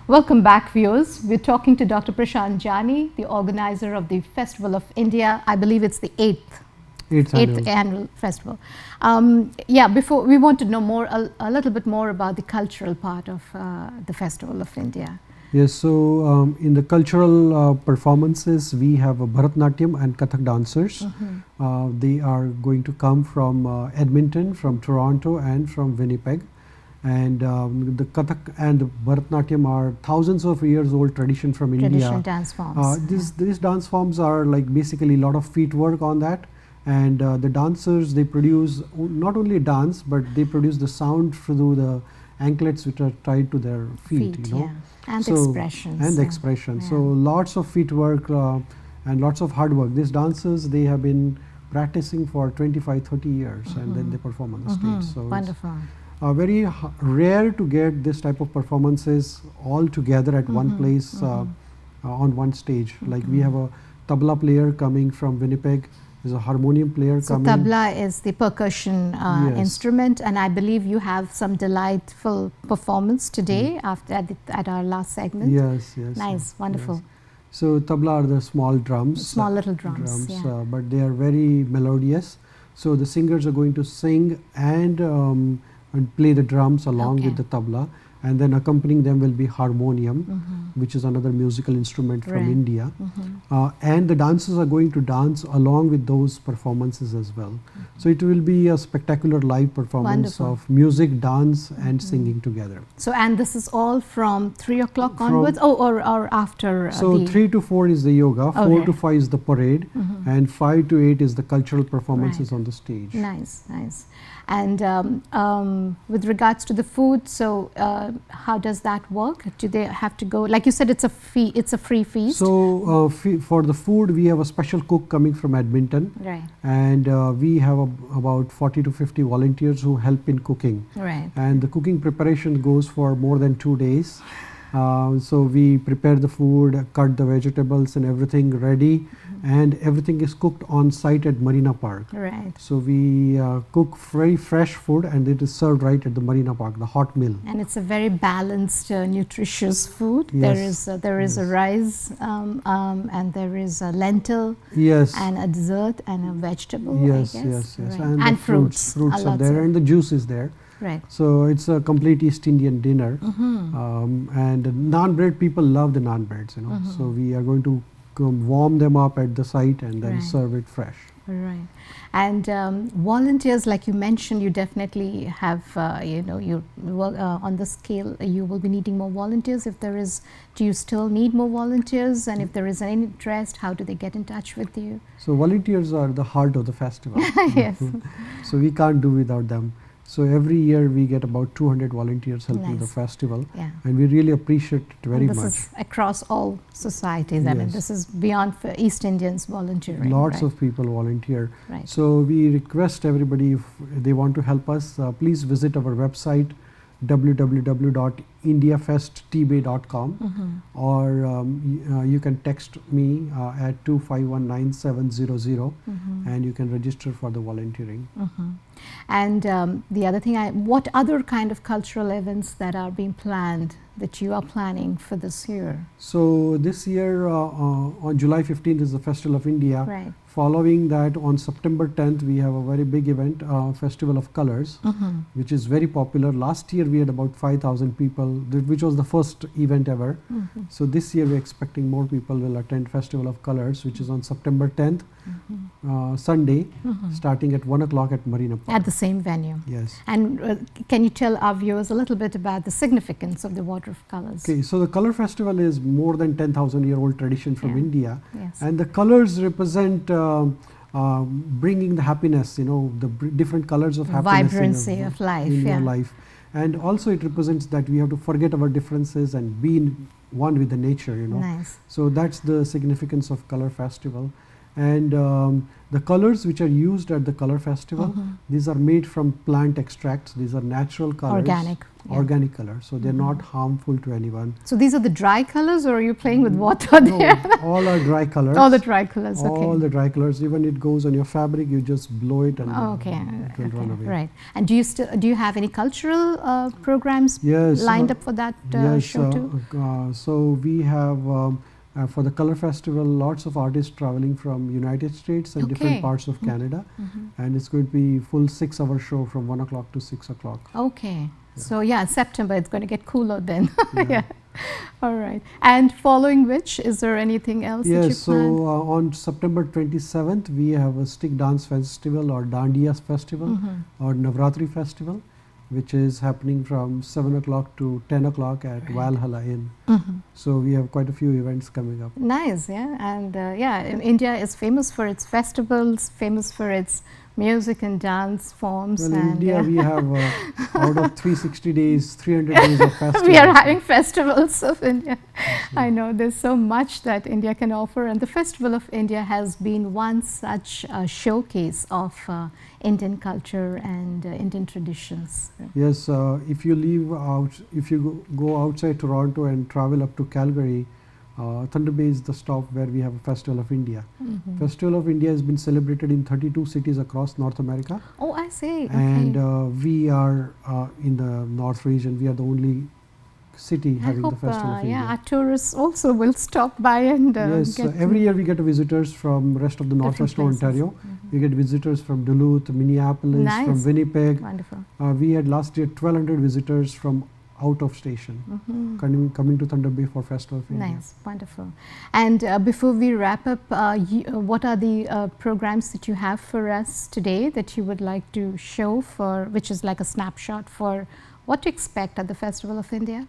Welcome back, viewers. We're talking to Dr. Prashant Jani, the organizer of the Festival of India. I believe it's the eighth annual festival. Before we want to know more, a little bit more about the cultural part of the Festival of India. Yes, so in the cultural performances, we have Bharatnatyam and Kathak dancers. They are going to come from Edmonton, from Toronto, and from Winnipeg. And the Kathak and the Bharatnatyam are thousands of years old tradition from India. Traditional dance forms. These dance forms are like basically a lot of feet work on that. And the dancers, they produce not only dance, but they produce the sound through the anklets which are tied to their feet, you know. Yeah. And so expressions. And the expression. Yeah. So lots of feet work and lots of hard work. These dancers, they have been practicing for 25, 30 years and then they perform on the stage. So wonderful. Very rare to get this type of performances all together at one place on one stage. Like we have a tabla player coming from Winnipeg. There's a harmonium player coming. So tabla is the percussion instrument, and I believe you have some delightful performance today after at our last segment. Yes. Nice, wonderful. Yes. So tabla are the small drums. Small little drums. But they are very melodious. So the singers are going to sing and play the drums along with the tabla, and then accompanying them will be harmonium, which is another musical instrument from India. And the dancers are going to dance along with those performances as well. So it will be a spectacular live performance of music, dance and singing together. So, and this is all from 3 o'clock onwards, or after? So 3 to 4 is the yoga, 4 to 5 is the parade, and 5 to 8 is the cultural performances on the stage. Nice. And with regards to the food, so how does that work? Do they have to go? Like you said, it's a free feast. So for the food, we have a special cook coming from Edmonton, and we have about 40 to 50 volunteers who help in cooking. And the cooking preparation goes for more than 2 days. So we prepare the food, cut the vegetables and everything ready, and everything is cooked on site at Marina Park. So we cook very fresh food and it is served right at the Marina Park, the hot meal. And it's a very balanced, nutritious food. There is a rice and there is a lentil and a dessert and a vegetable, I guess. And fruits. Fruits are there and the juice is there. So it's a complete East Indian dinner, and naan bread, people love the naan breads, you know. So we are going to warm them up at the site and then serve it fresh. And volunteers, like you mentioned, you definitely have, you work on the scale. You will be needing more volunteers. If there is, do you still need more volunteers? And if there is any interest, how do they get in touch with you? So volunteers are the heart of the festival. So we can't do without them. So every year we get about 200 volunteers helping the festival, and we really appreciate it very much. This is across all societies. I mean, this is beyond for East Indians volunteering. Lots of people volunteer. So we request everybody, if they want to help us, please visit our website www.indiafesttbay.com, or you can text me at 2519700, and you can register for the volunteering. And the other thing, what other kind of cultural events that are being planned, that you are planning for this year? So this year on July 15th is the Festival of India. Following that, on September 10th, we have a very big event, Festival of Colors, which is very popular. Last year we had about 5,000 people, which was the first event ever. So this year we're expecting more people will attend Festival of Colors, which is on September 10th, Sunday, starting at 1 o'clock at Marina Park. At the same venue. Yes. And can you tell our viewers a little bit about the significance of the Water of Colors? Okay, so the Color Festival is more than 10,000-year-old tradition from India, and the colors represent bringing the happiness, you know, the different colors of happiness, vibrancy of life, in your life. And also it represents that we have to forget our differences and be in one with the nature, you know. So that's the significance of Color Festival. And the colors which are used at the color festival, these are made from plant extracts. These are natural colors. Organic colors. So they're not harmful to anyone. So these are the dry colors, or are you playing with water there? All are dry colors. All the dry colors, okay. All the dry colors. Even it goes on your fabric, you just blow it and it will run away. Right. And do you have any cultural programs lined up for that show too? So we have for the color festival, lots of artists traveling from United States and different parts of Canada, and it's going to be full 6-hour show from 1 o'clock to 6 o'clock. Okay. So September it's going to get cooler then. All right. And following which, is there anything else that you plan? So on September 27th, we have a stick dance festival or Dandiya festival or Navratri festival, which is happening from 7 o'clock to 10 o'clock at Valhalla Inn. So we have quite a few events coming up. Nice, and India is famous for its festivals, famous for its music and dance forms. Well, in India we have out of 360 days, 300 days of festivals. We are having festivals of India. I know there's so much that India can offer, and the Festival of India has been one such showcase of Indian culture and Indian traditions. Yes, if you go outside Toronto and travel up to Calgary, Thunder Bay is the stop where we have a Festival of India. Festival of India has been celebrated in 32 cities across North America. Oh, I see. And we are in the North region. We are the only city having the Festival of India. Our tourists also will stop by and yes, every year we get visitors from rest of the Northwestern Ontario. We get visitors from Duluth, Minneapolis, from Winnipeg. Wonderful. We had last year 1,200 visitors from out of station coming to Thunder Bay for Festival of India. Nice, wonderful. And before we wrap up, what are the programs that you have for us today that you would like to show, for which is like a snapshot for what to expect at the Festival of India?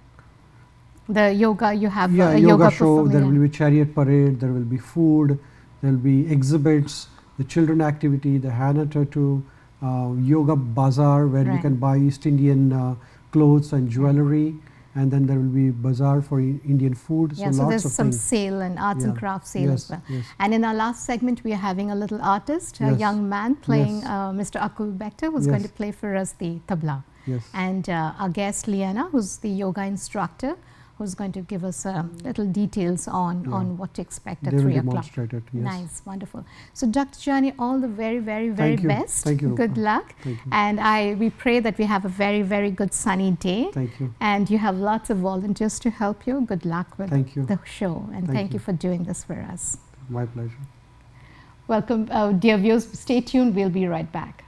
The yoga, you have a yoga show, there will be chariot parade, there will be food, there will be exhibits, the children activity, the henna tattoo, yoga bazaar where you can buy East Indian clothes and jewelry, and then there will be bazaar for Indian food. So there's some sale and arts and crafts sale as well. And in our last segment, we are having a little artist, a young man playing, Mr. Akul Bector, who's going to play for us the tabla. And our guest, Liana, who's the yoga instructor, who's going to give us little details on what to expect at 3 o'clock. Nice, wonderful. So Dr. Jani, all the very, very, very best. Thank you. Good luck. Thank you. And we pray that we have a very, very good sunny day. Thank you. And you have lots of volunteers to help you. Good luck with the show. And thank you for doing this for us. My pleasure. Welcome, dear viewers. Stay tuned. We'll be right back.